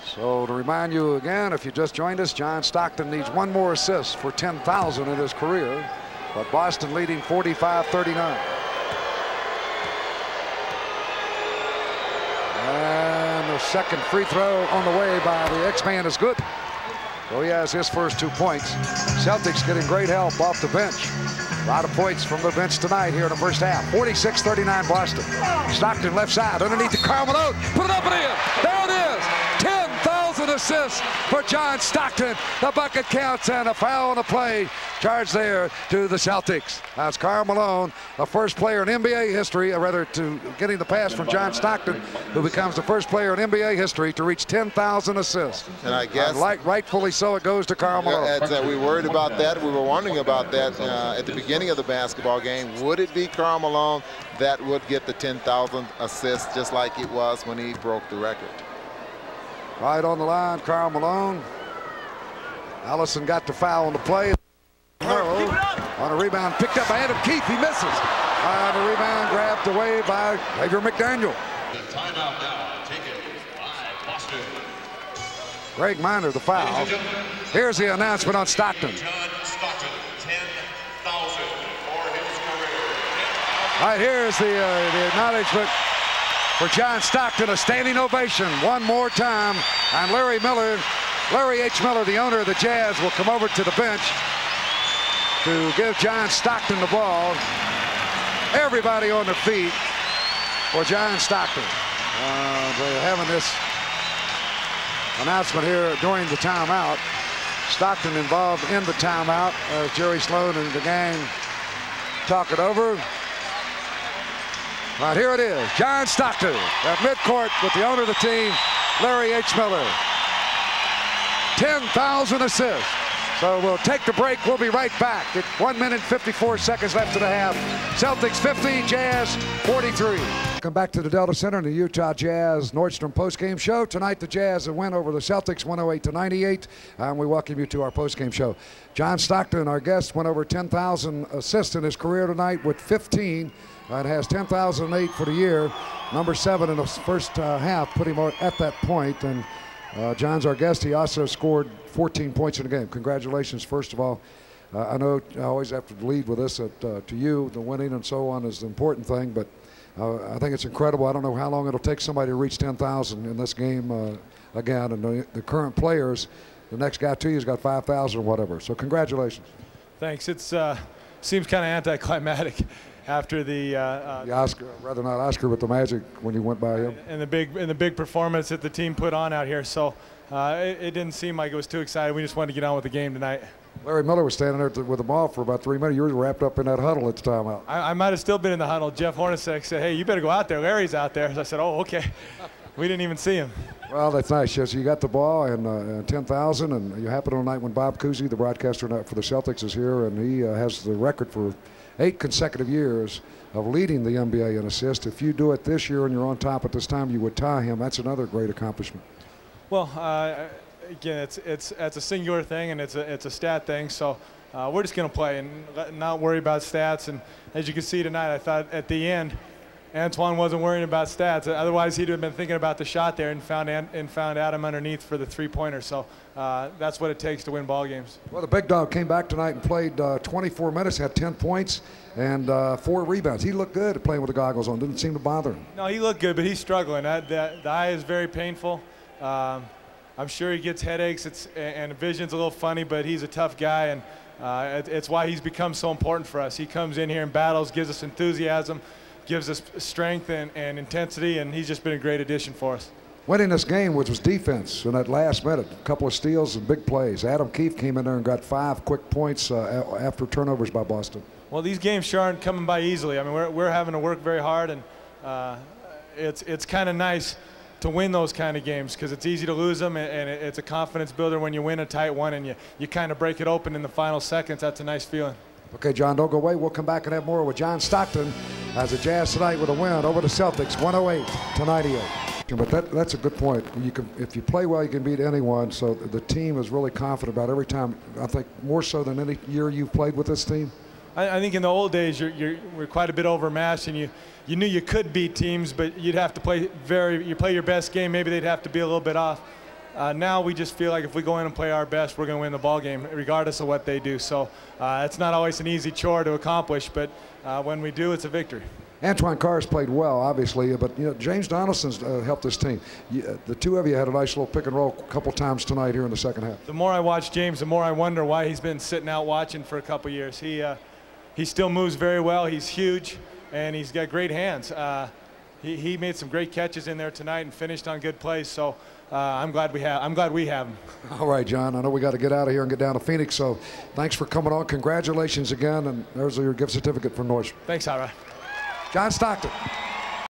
So to remind you again, if you just joined us, John Stockton needs one more assist for 10,000 in his career, but Boston leading 45-39. And the second free throw on the way by the X-Man is good. So he has his first 2 points. Celtics getting great help off the bench. A lot of points from the bench tonight here in the first half. 46-39 Boston. Stockton left side underneath the Karl Malone. Put it up and in. There it is. 10,000 assists for John Stockton. The bucket counts and a foul on the play. Charge there to the Celtics. That's Karl Malone, the first player in NBA history, or rather to getting the pass from John Stockton, who becomes the first player in NBA history to reach 10,000 assists. And I guess rightfully so, it goes to Karl Malone. We worried about that. We were wondering about that at the beginning of the basketball game. Would it be Karl Malone that would get the 10,000 assists, just like it was when he broke the record? Right on the line, Karl Malone. Allison got the foul on the play. On a rebound, picked up by Adam Keefe. He misses. On a rebound, grabbed away by Xavier McDaniel. The timeout now taken by Boston. Greg Miner, the foul. Here's the announcement on Stockton. John Stockton, 10,000 for his career. All right, here's the acknowledgement for John Stockton, a standing ovation one more time. And Larry H. Miller, the owner of the Jazz, will come over to the bench to give John Stockton the ball. Everybody on their feet for John Stockton. They're having this announcement here during the timeout. Stockton involved in the timeout as Jerry Sloan and the gang talk it over. Right, here it is. John Stockton at midcourt with the owner of the team, Larry H. Miller. 10,000 assists. So we'll take the break. We'll be right back. It's 1 minute 54 seconds left in the half. Celtics 50, Jazz 43. Welcome back to the Delta Center and the Utah Jazz Nordstrom postgame show. Tonight the Jazz have win over the Celtics 108-98. And we welcome you to our postgame show. John Stockton, our guest, went over 10,000 assists in his career tonight with 15. It has 10,008 for the year. Number 7 in the first half, put him at that point. And John's our guest. He also scored 14 points in the game. Congratulations, first of all. I know I always have to lead with this to you. The winning and so on is the important thing, but I think it's incredible. I don't know how long it'll take somebody to reach 10,000 in this game again. And the current players, the next guy to you has got 5,000 or whatever. So congratulations. Thanks. It seems kind of anticlimactic after the Oscar, rather not Oscar, but the Magic when you went by him. And the big performance that the team put on out here. So it didn't seem like it was too exciting. We just wanted to get on with the game tonight. Larry Miller was standing there with the ball for about 3 minutes. You were wrapped up in that huddle at the timeout. I might have still been in the huddle. Jeff Hornacek said, "Hey, you better go out there. Larry's out there." So I said, "Oh, okay." We didn't even see him. Well, that's nice. Yes, you got the ball and 10,000, and you happened on a night when Bob Cousy, the broadcaster for the Celtics, is here, and he has the record for 8 consecutive years of leading the NBA in assists. If you do it this year and you're on top at this time, you would tie him. That's another great accomplishment. Well, again, it's a singular thing and it's a stat thing. So we're just going to play and not worry about stats. And as you can see tonight, I thought at the end, Antoine wasn't worrying about stats. Otherwise, he'd have been thinking about the shot there and found Adam underneath for the three-pointer. So that's what it takes to win ball games. Well, the big dog came back tonight and played 24 minutes, had 10 points and 4 rebounds. He looked good at playing with the goggles on. Didn't seem to bother him. No, he looked good, but he's struggling. The eye is very painful. I'm sure he gets headaches. And the vision's a little funny, but he's a tough guy, and it's why he's become so important for us. He comes in here and battles, gives us enthusiasm, gives us strength and intensity, and he's just been a great addition for us. Winning this game was defense in that last minute. A couple of steals and big plays. Adam Keefe came in there and got 5 quick points after turnovers by Boston. Well, these games sure aren't coming by easily. I mean, we're having to work very hard, and it's kind of nice to win those kind of games because it's easy to lose them, and it's a confidence builder when you win a tight one and you kind of break it open in the final seconds. That's a nice feeling. Okay, John, don't go away. We'll come back and have more with John Stockton as the Jazz tonight with a win over the Celtics, 108-98. But that's a good point. If you play well, you can beat anyone. So the team is really confident about every time. I think more so than any year you've played with this team. I think in the old days we're quite a bit overmatched, and you knew you could beat teams, but you'd have to play your best game. Maybe they'd have to be a little bit off. now we just feel like if we go in and play our best, we're going to win the ball game, regardless of what they do. So it's not always an easy chore to accomplish, but when we do, it's a victory. Antoine Carr's played well, obviously, but James Donaldson's helped this team. The two of you had a nice little pick and roll a couple times tonight here in the second half. The more I watch James, the more I wonder why he's been sitting out watching for a couple years. He still moves very well. He's huge, and he's got great hands. He made some great catches in there tonight and finished on good plays. So I'm glad we have him. All right, John. I know we got to get out of here and get down to Phoenix. So thanks for coming on. Congratulations again, and there's your gift certificate from Nordstrom. Thanks, Ira. John Stockton.